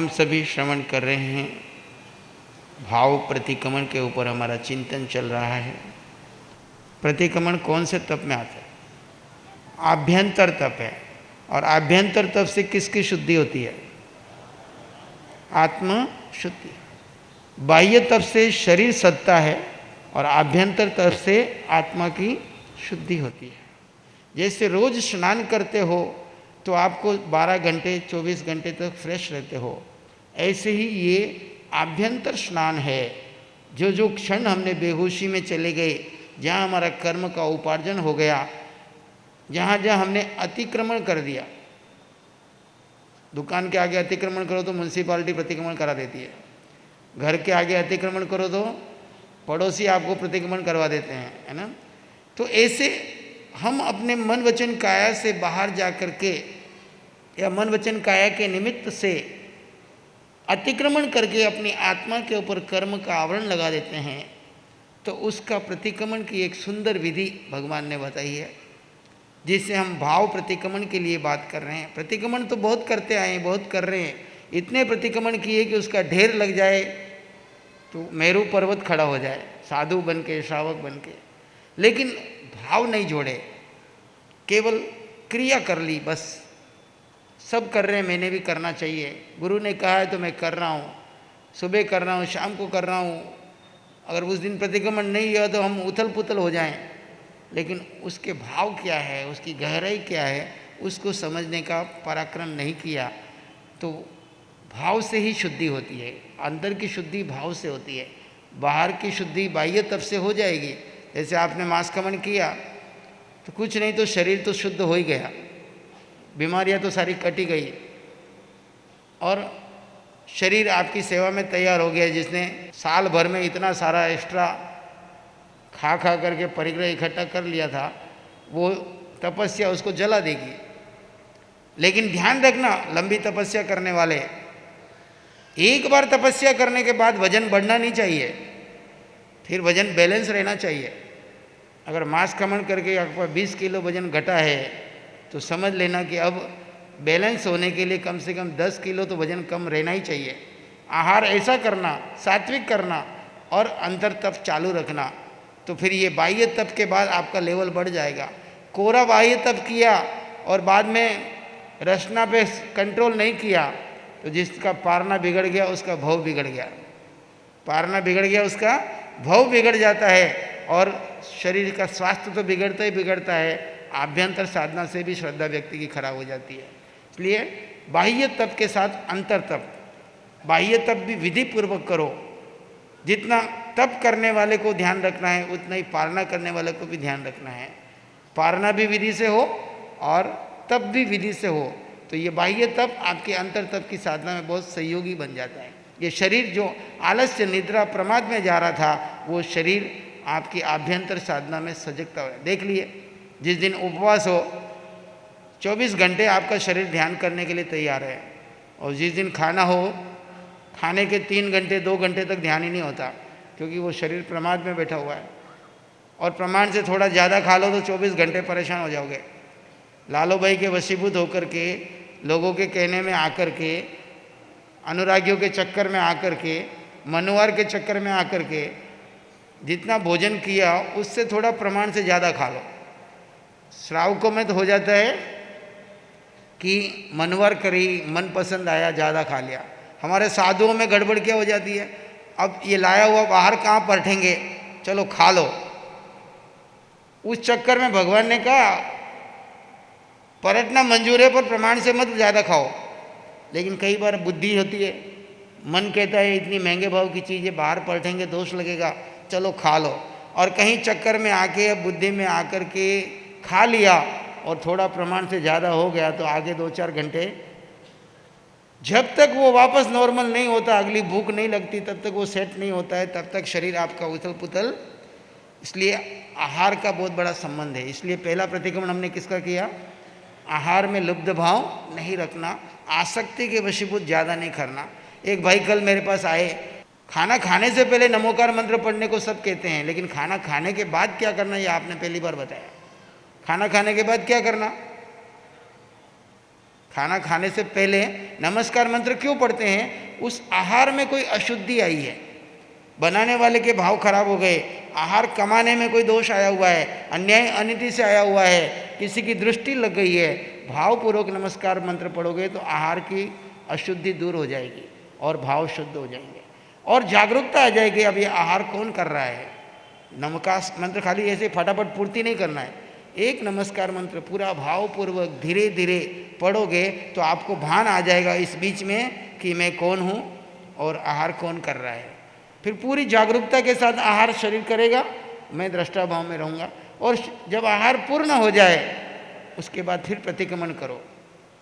हम सभी श्रवण कर रहे हैं, भाव प्रतिक्रमण के ऊपर हमारा चिंतन चल रहा है। प्रतिक्रमण कौन से तप में आता है? आभ्यंतर तप है। और आभ्यंतर तप से किसकी शुद्धि होती है? आत्म शुद्धि। बाह्य तप से शरीर सत्ता है और आभ्यंतर तप से आत्मा की शुद्धि होती है। जैसे रोज स्नान करते हो तो आपको 12 घंटे 24 घंटे तक फ्रेश रहते हो, ऐसे ही ये आभ्यंतर स्नान है। जो क्षण हमने बेहोशी में चले गए, जहाँ हमारा कर्म का उपार्जन हो गया, जहाँ हमने अतिक्रमण कर दिया। दुकान के आगे अतिक्रमण करो तो म्यूनसिपालिटी प्रतिक्रमण करा देती है, घर के आगे अतिक्रमण करो तो पड़ोसी आपको प्रतिक्रमण करवा देते हैं, है ना। तो ऐसे हम अपने मन वचन काया से बाहर जा कर के या मन वचन काया के निमित्त से अतिक्रमण करके अपनी आत्मा के ऊपर कर्म का आवरण लगा देते हैं, तो उसका प्रतिक्रमण की एक सुंदर विधि भगवान ने बताई है, जिससे हम भाव प्रतिक्रमण के लिए बात कर रहे हैं। प्रतिक्रमण तो बहुत करते आए हैं, बहुत कर रहे हैं, इतने प्रतिक्रमण किए कि उसका ढेर लग जाए तो मेरू पर्वत खड़ा हो जाए, साधु बन के, श्रावक बन के, लेकिन भाव नहीं जोड़े, केवल क्रिया कर ली बस। सब कर रहे हैं, मैंने भी करना चाहिए, गुरु ने कहा है तो मैं कर रहा हूँ, सुबह कर रहा हूँ, शाम को कर रहा हूँ। अगर उस दिन प्रतिक्रमण नहीं हुआ तो हम उथल पुथल हो जाएं, लेकिन उसके भाव क्या है, उसकी गहराई क्या है, उसको समझने का पराक्रम नहीं किया। तो भाव से ही शुद्धि होती है, अंदर की शुद्धि भाव से होती है, बाहर की शुद्धि बाह्य तप से हो जाएगी। जैसे आपने मांसकमन किया तो कुछ नहीं तो शरीर तो शुद्ध हो ही गया, बीमारियां तो सारी कटी गई और शरीर आपकी सेवा में तैयार हो गया। जिसने साल भर में इतना सारा एक्स्ट्रा खा करके परिग्रह इकट्ठा कर लिया था, वो तपस्या उसको जला देगी। लेकिन ध्यान रखना, लंबी तपस्या करने वाले, एक बार तपस्या करने के बाद वजन बढ़ना नहीं चाहिए, फिर वजन बैलेंस रहना चाहिए। अगर मांस खमन करके आपका 20 किलो वजन घटा है तो समझ लेना कि अब बैलेंस होने के लिए कम से कम 10 किलो तो वजन कम रहना ही चाहिए। आहार ऐसा करना, सात्विक करना और अंतर तप चालू रखना, तो फिर ये बाह्य तप के बाद आपका लेवल बढ़ जाएगा। कोरा बाह्य तप किया और बाद में रचना पे कंट्रोल नहीं किया तो जिसका पारना बिगड़ गया उसका भव बिगड़ गया, पारना बिगड़ गया उसका भव बिगड़ जाता है, और शरीर का स्वास्थ्य तो बिगड़ता ही बिगड़ता है, आभ्यंतर साधना से भी श्रद्धा व्यक्ति की खराब हो जाती है। इसलिए बाह्य तप के साथ अंतर तप, बाह्य तप भी विधि पूर्वक करो। जितना तप करने वाले को ध्यान रखना है उतना ही पारना करने वाले को भी ध्यान रखना है। पारना भी विधि से हो और तप भी विधि से हो, तो ये बाह्य तप आपके अंतर तप की साधना में बहुत सहयोगी बन जाता है। ये शरीर जो आलस्य निद्रा प्रमाद में जा रहा था, वो शरीर आपकी आभ्यंतर साधना में सजगता है। देख लिए, जिस दिन उपवास हो 24 घंटे आपका शरीर ध्यान करने के लिए तैयार है, और जिस दिन खाना हो, खाने के 3 घंटे 2 घंटे तक ध्यान ही नहीं होता, क्योंकि वो शरीर प्रमाद में बैठा हुआ है। और प्रमाण से थोड़ा ज़्यादा खा लो तो 24 घंटे परेशान हो जाओगे। लालो भाई के वशीभूत होकर के, लोगों के कहने में आकर के, अनुरागियों के चक्कर में आकर के, मनुवार के चक्कर में आकर के जितना भोजन किया उससे थोड़ा प्रमाण से ज़्यादा खा लो। श्रावकों में तो हो जाता है कि मनवर करी, मन पसंद आया, ज़्यादा खा लिया। हमारे साधुओं में गड़बड़ क्या हो जाती है, अब ये लाया हुआ बाहर कहाँ परठेंगे, चलो खा लो। उस चक्कर में भगवान ने कहा परटना मंजूर है पर प्रमाण से मत ज़्यादा खाओ। लेकिन कई बार बुद्धि होती है, मन कहता है इतनी महंगे भाव की चीज़ें बाहर परठेंगे दोष लगेगा, चलो खा लो। और कहीं चक्कर में आके, बुद्धि में आकर के खा लिया और थोड़ा प्रमाण से ज़्यादा हो गया, तो आगे 2-4 घंटे जब तक वो वापस नॉर्मल नहीं होता, अगली भूख नहीं लगती, तब तक वो सेट नहीं होता है, तब तक शरीर आपका उथल पुथल। इसलिए आहार का बहुत बड़ा संबंध है। इसलिए पहला प्रतिक्रमण हमने किसका किया? आहार में लुब्ध भाव नहीं रखना, आसक्ति के वशीभूत ज़्यादा नहीं करना। एक भाई कल मेरे पास आए, खाना खाने से पहले नमोकार मंत्र पढ़ने को सब कहते हैं, लेकिन खाना खाने के बाद क्या करना ये आपने पहली बार बताया। खाना खाने के बाद क्या करना? खाना खाने से पहले नमस्कार मंत्र क्यों पढ़ते हैं? उस आहार में कोई अशुद्धि आई है, बनाने वाले के भाव खराब हो गए, आहार कमाने में कोई दोष आया हुआ है, अन्याय अनिति से आया हुआ है, किसी की दृष्टि लग गई है, भावपूर्वक नमस्कार मंत्र पढ़ोगे तो आहार की अशुद्धि दूर हो जाएगी और भाव शुद्ध हो जाएंगे और जागरूकता आ जाएगी। अब ये आहार कौन कर रहा है? नमस्कार मंत्र खाली ऐसे फटाफट पूर्ति नहीं करना है, एक नमस्कार मंत्र पूरा भावपूर्वक धीरे धीरे पढ़ोगे तो आपको भान आ जाएगा इस बीच में कि मैं कौन हूँ और आहार कौन कर रहा है। फिर पूरी जागरूकता के साथ आहार शरीर करेगा, मैं दृष्टा भाव में रहूँगा। और जब आहार पूर्ण हो जाए उसके बाद फिर प्रतिक्रमण करो,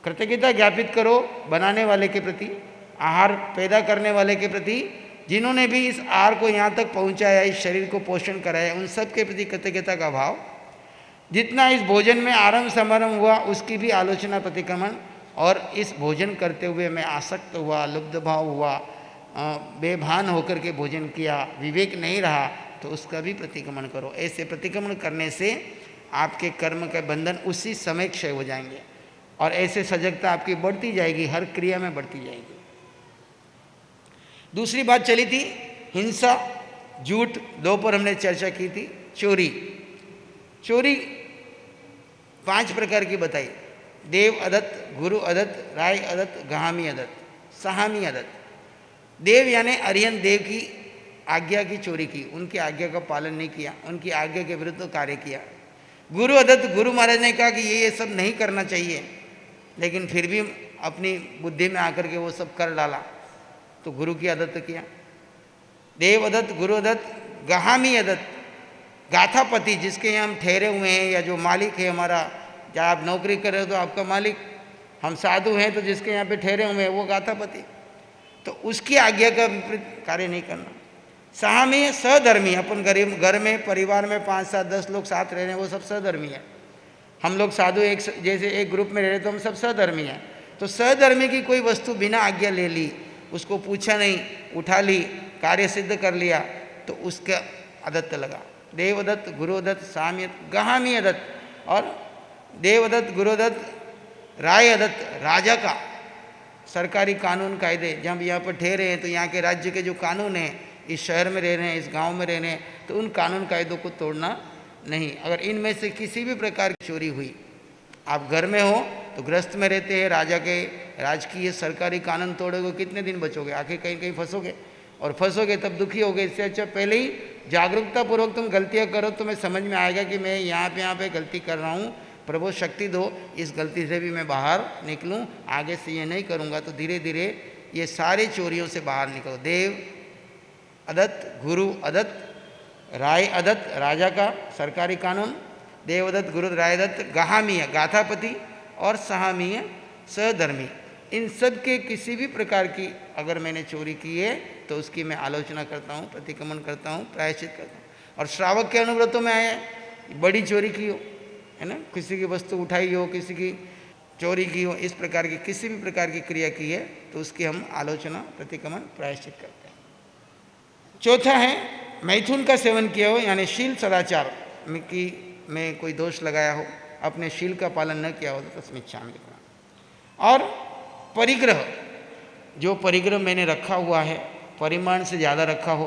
कृतज्ञता ज्ञापित करो बनाने वाले के प्रति, आहार पैदा करने वाले के प्रति, जिन्होंने भी इस आहार को यहाँ तक पहुँचाया, इस शरीर को पोषण कराया, उन सब के प्रति कृतज्ञता का भाव। जितना इस भोजन में आरंभ समारंभ हुआ उसकी भी आलोचना प्रतिक्रमण, और इस भोजन करते हुए मैं आसक्त हुआ, लुब्ध भाव हुआ, बेभान होकर के भोजन किया, विवेक नहीं रहा, तो उसका भी प्रतिक्रमण करो। ऐसे प्रतिक्रमण करने से आपके कर्म के बंधन उसी समय क्षय हो जाएंगे और ऐसे सजगता आपकी बढ़ती जाएगी, हर क्रिया में बढ़ती जाएगी। दूसरी बात चली थी हिंसा, झूठ, दो पर हमने चर्चा की थी। चोरी, चोरी 5 प्रकार की बताई, देव अदत्त, गुरु अदत्त, राय अदत्त, गहामी अदत्त, सहामी अदत्त। देव यानी अरिहंत देव की आज्ञा की चोरी की, उनकी आज्ञा का पालन नहीं किया, उनकी आज्ञा के विरुद्ध कार्य किया। गुरु अदत्त, गुरु महाराज ने कहा कि ये सब नहीं करना चाहिए, लेकिन फिर भी अपनी बुद्धि में आकर के वो सब कर डाला, तो गुरु की अदत्त किया। देव अदत्त, गुरु अदत्त, गहामी अदत्त, गाथापति, जिसके यहाँ हम ठहरे हुए हैं या जो मालिक है हमारा, जब आप नौकरी कर रहे हो तो आपका मालिक, हम साधु हैं तो जिसके यहाँ पे ठहरे हुए हैं वो गाथापति, तो उसकी आज्ञा का विपरीत कार्य नहीं करना। सहामी, सहधर्मी, अपन गरीब घर में परिवार में 5, 7, 10 लोग साथ रह रहे हैं, वो सब सहधर्मी है। हम लोग साधु एक जैसे एक ग्रुप में रह रहे तो हम सब सहधर्मी हैं। तो सहधर्मी की कोई वस्तु बिना आज्ञा ले ली, उसको पूछा नहीं, उठा ली, कार्य सिद्ध कर लिया, तो उसका अदत्त लगा। देवदत्त, गुरुदत्त, साम्यत, गहामी अदत्त, और देवदत्त, गुरुदत्त, राय अदत्त, राजा का सरकारी कानून कायदे, जब यहाँ पर ठहरे हैं तो यहाँ के राज्य के जो कानून हैं, इस शहर में रह रहे हैं, इस गांव में रह रहे हैं, तो उन कानून कायदों को तोड़ना नहीं। अगर इनमें से किसी भी प्रकार की चोरी हुई, आप घर में हो तो गृहस्थ में रहते हैं, राजा के राजकीय सरकारी कानून तोड़ोगे कितने दिन बचोगे, आखिर कहीं कहीं फंसोगे, और फंसोगे तब दुखी होगे। इससे अच्छा पहले ही जागरूकता पूर्वक तुम गलतियाँ करो, तुम्हें समझ में आएगा कि मैं यहाँ पे गलती कर रहा हूँ, प्रभु शक्ति दो, इस गलती से भी मैं बाहर निकलूँ, आगे से ये नहीं करूँगा, तो धीरे धीरे ये सारे चोरियों से बाहर निकलो। देव अदत्त, गुरु अदत्त, राय अदत्त, राजा का सरकारी कानून, देवदत्त, गुरु, राय दत्त, गहामीय, गाथापति, और सहामीय, सहधर्मी, इन सब के किसी भी प्रकार की अगर मैंने चोरी की है तो उसकी मैं आलोचना करता हूँ, प्रतिक्रमण करता हूँ, प्रायश्चित करता हूँ। और श्रावक के अनुव्रतों में आया बड़ी चोरी की हो, है ना, किसी की वस्तु उठाई हो, किसी की चोरी की हो, इस प्रकार की किसी भी प्रकार की क्रिया की है तो उसकी हम आलोचना, प्रतिक्रमण, प्रायश्चित करते हैं। चौथा है मैथुन का सेवन किया हो, यानी शील सदाचार में कोई दोष लगाया हो, अपने शील का पालन न किया हो तो तस्मिन् क्षामि लिखना। और परिग्रह, जो परिग्रह मैंने रखा हुआ है परिमाण से ज़्यादा रखा हो,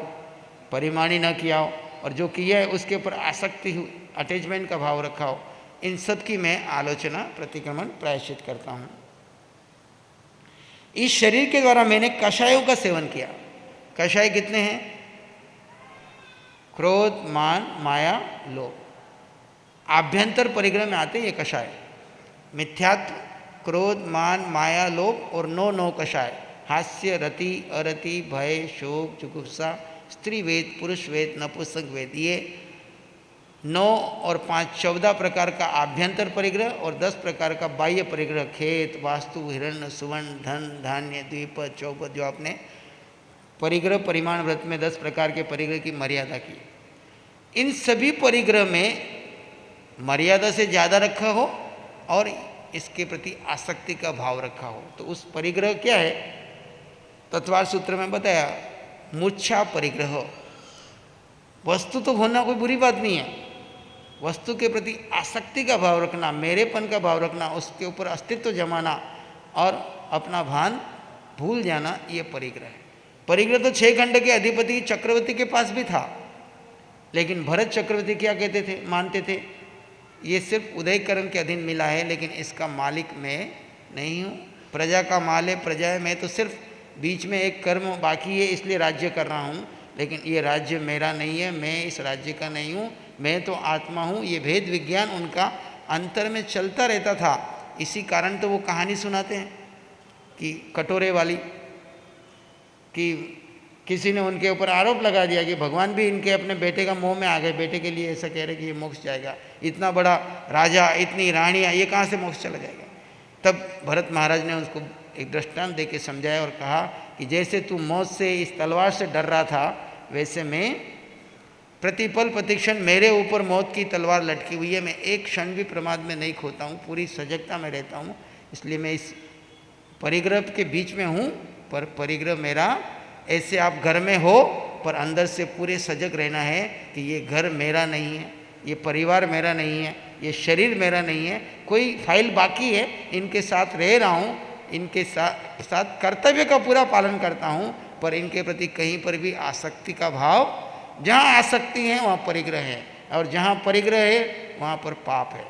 परिमाणी न किया हो, और जो किया है उसके ऊपर आसक्ति हुई, अटैचमेंट का भाव रखा हो, इन सब की मैं आलोचना, प्रतिक्रमण, प्रायश्चित करता हूँ। इस शरीर के द्वारा मैंने कषायों का सेवन किया। कषाय कितने हैं? क्रोध, मान, माया, लोभ। आभ्यंतर परिग्रह में आते हैं ये कषाय, मिथ्यात्व, क्रोध, मान, माया, लोभ, और 9 कषाय, हास्य, रति, अरति, भय, शोक, जुगुप्सा, स्त्री वेद, पुरुष वेद, नपुंसक वेद, ये 9 और 5 14 प्रकार का आभ्यंतर परिग्रह और 10 प्रकार का बाह्य परिग्रह, खेत, वास्तु, हिरण्य, सुवर्ण, धन, धान्य, द्वीप, चौपद, जो आपने परिग्रह परिमाण व्रत में 10 प्रकार के परिग्रह की मर्यादा की। इन सभी परिग्रह में मर्यादा से ज़्यादा रखा हो और इसके प्रति आसक्ति का भाव रखा हो, तो उस परिग्रह क्या है? तत्वार सूत्र में बताया, मूर्छा परिग्रह। वस्तु तो होना कोई बुरी बात नहीं है, वस्तु के प्रति आसक्ति का भाव रखना, मेरेपन का भाव रखना, उसके ऊपर अस्तित्व जमाना, और अपना भान भूल जाना, ये परिग्रह है। परिग्रह तो 6 खंड के अधिपति चक्रवर्ती के पास भी था, लेकिन भरत चक्रवर्ती क्या कहते थे, मानते थे, ये सिर्फ उदय कर्म के अधीन मिला है, लेकिन इसका मालिक मैं नहीं हूँ। प्रजा का माल है, प्रजा है, मैं तो सिर्फ बीच में एक कर्म बाकी है इसलिए राज्य कर रहा हूँ, लेकिन ये राज्य मेरा नहीं है, मैं इस राज्य का नहीं हूँ, मैं तो आत्मा हूँ। ये भेद विज्ञान उनका अंतर में चलता रहता था। इसी कारण तो वो कहानी सुनाते हैं कि कटोरे वाली, कि किसी ने उनके ऊपर आरोप लगा दिया कि भगवान भी इनके अपने बेटे का मोह में आ गए, बेटे के लिए ऐसा कह रहे कि ये मोक्ष जाएगा, इतना बड़ा राजा, इतनी रानियाँ, ये कहाँ से मोक्ष चला जाएगा। तब भरत महाराज ने उसको एक दृष्टांत दे के समझाया और कहा कि जैसे तू मौत से इस तलवार से डर रहा था, वैसे मैं प्रतिपल प्रतिक्षण मेरे ऊपर मौत की तलवार लटकी हुई है, मैं एक क्षण भी प्रमाद में नहीं खोता हूँ, पूरी सजगता में रहता हूँ, इसलिए मैं इस परिग्रह के बीच में हूँ। पर परिग्रह मेरा, ऐसे आप घर में हो पर अंदर से पूरे सजग रहना है कि ये घर मेरा नहीं है, ये परिवार मेरा नहीं है, ये शरीर मेरा नहीं है, कोई फाइल बाकी है, इनके साथ रह रहा हूँ, इनके साथ कर्तव्य का पूरा पालन करता हूँ, पर इनके प्रति कहीं पर भी आसक्ति का भाव, जहाँ आसक्ति है वहाँ परिग्रह है, और जहाँ परिग्रह है वहाँ पर पाप है।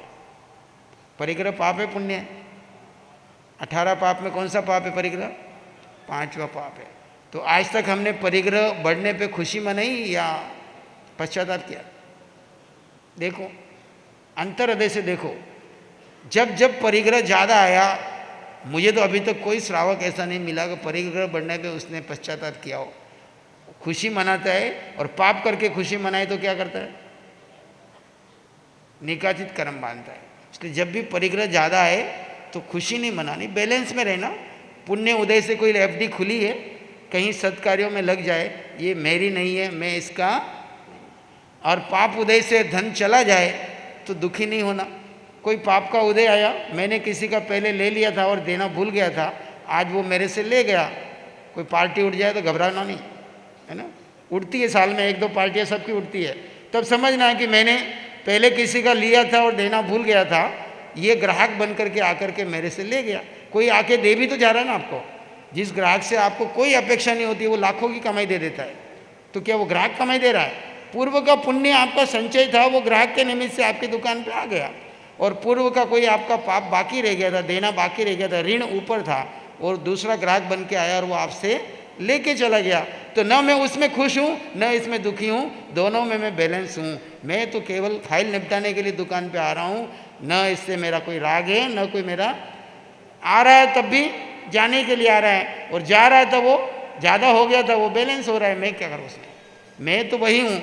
परिग्रह पाप है पुण्य है? 18 पाप में कौन सा पाप है परिग्रह? 5वां पाप है। तो आज तक हमने परिग्रह बढ़ने पे खुशी मनाई या पश्चाताप किया? देखो, अंतर हृदय से देखो, जब जब परिग्रह ज़्यादा आया, मुझे तो अभी तक कोई श्रावक ऐसा नहीं मिला कि परिग्रह बढ़ने पे उसने पश्चाताप किया हो। खुशी मनाता है, और पाप करके खुशी मनाए तो क्या करता है? निकाचित कर्म बांधता है। इसलिए जब भी परिग्रह ज़्यादा है तो खुशी नहीं मनानी, बैलेंस में रहना। पुण्य उदय से कोई एफडी खुली है, कहीं सत्कार्यों में लग जाए, ये मेरी नहीं है, मैं इसका, और पाप उदय से धन चला जाए तो दुखी नहीं होना। कोई पाप का उदय आया, मैंने किसी का पहले ले लिया था और देना भूल गया था, आज वो मेरे से ले गया, कोई पार्टी उठ जाए तो घबराना नहीं, है ना। उठती है साल में 1-2 पार्टियाँ सबकी उठती है, तब समझना है कि मैंने पहले किसी का लिया था और देना भूल गया था, ये ग्राहक बन करके आकर के मेरे से ले गया। कोई आके दे भी तो जा रहा है ना आपको। जिस ग्राहक से आपको कोई अपेक्षा नहीं होती, वो लाखों की कमाई दे देता है, तो क्या वो ग्राहक कमाई दे रहा है? पूर्व का पुण्य आपका संचय था, वो ग्राहक के निमित्त से आपकी दुकान पे आ गया, और पूर्व का कोई आपका पाप बाकी रह गया था, देना बाकी रह गया था, ऋण ऊपर था, और दूसरा ग्राहक बन के आया और वो आपसे लेके चला गया। तो न मैं उसमें खुश हूँ, न इसमें दुखी हूँ, दोनों में मैं बैलेंस हूँ। मैं तो केवल फाइल निपटाने के लिए दुकान पे आ रहा हूँ, न इससे मेरा कोई राग है, न कोई मेरा, आ रहा है तब भी जाने के लिए आ रहा है, और जा रहा है तब वो ज़्यादा हो गया था, वो बैलेंस हो रहा है। मैं क्या करूँ उसमें? मैं तो वही हूँ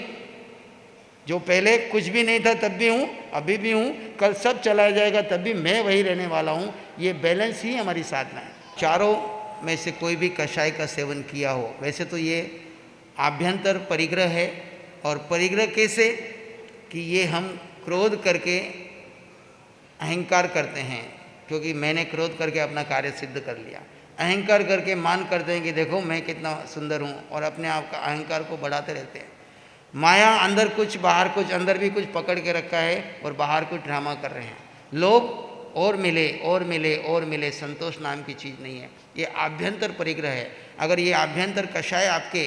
जो पहले कुछ भी नहीं था, तब भी हूँ, अभी भी हूँ, कल सब चला जाएगा तब भी मैं वही रहने वाला हूँ। ये बैलेंस ही हमारी साधना है। चारों में से कोई भी कषाय का सेवन किया हो, वैसे तो ये आभ्यंतर परिग्रह है। और परिग्रह कैसे कि ये हम क्रोध करके अहंकार करते हैं, क्योंकि मैंने क्रोध करके अपना कार्य सिद्ध कर लिया। अहंकार करके मान करते हैं कि देखो मैं कितना सुंदर हूँ, और अपने आप का अहंकार को बढ़ाते रहते हैं। माया अंदर कुछ बाहर कुछ, अंदर भी कुछ पकड़ के रखा है और बाहर कुछ ड्रामा कर रहे हैं। लोग और मिले और मिले और मिले, संतोष नाम की चीज़ नहीं है। ये आभ्यंतर परिग्रह है। अगर ये आभ्यंतर कषाय आपके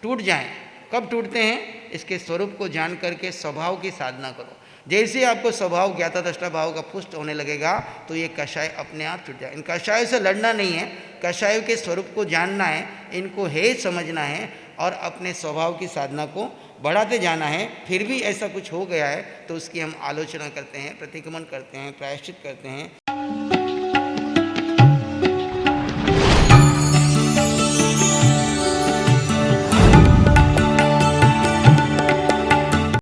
टूट जाएं, कब टूटते हैं? इसके स्वरूप को जान करके स्वभाव की साधना करो। जैसे आपको स्वभाव ज्ञाता दृष्टा भाव का पुष्ट होने लगेगा तो ये कषाय अपने आप छूट जाए। इन कषायों से लड़ना नहीं है, कषायों के स्वरूप को जानना है, इनको हे समझना है और अपने स्वभाव की साधना को बढ़ाते जाना है। फिर भी ऐसा कुछ हो गया है तो उसकी हम आलोचना करते हैं, प्रतिक्रमण करते हैं, प्रायश्चित करते हैं।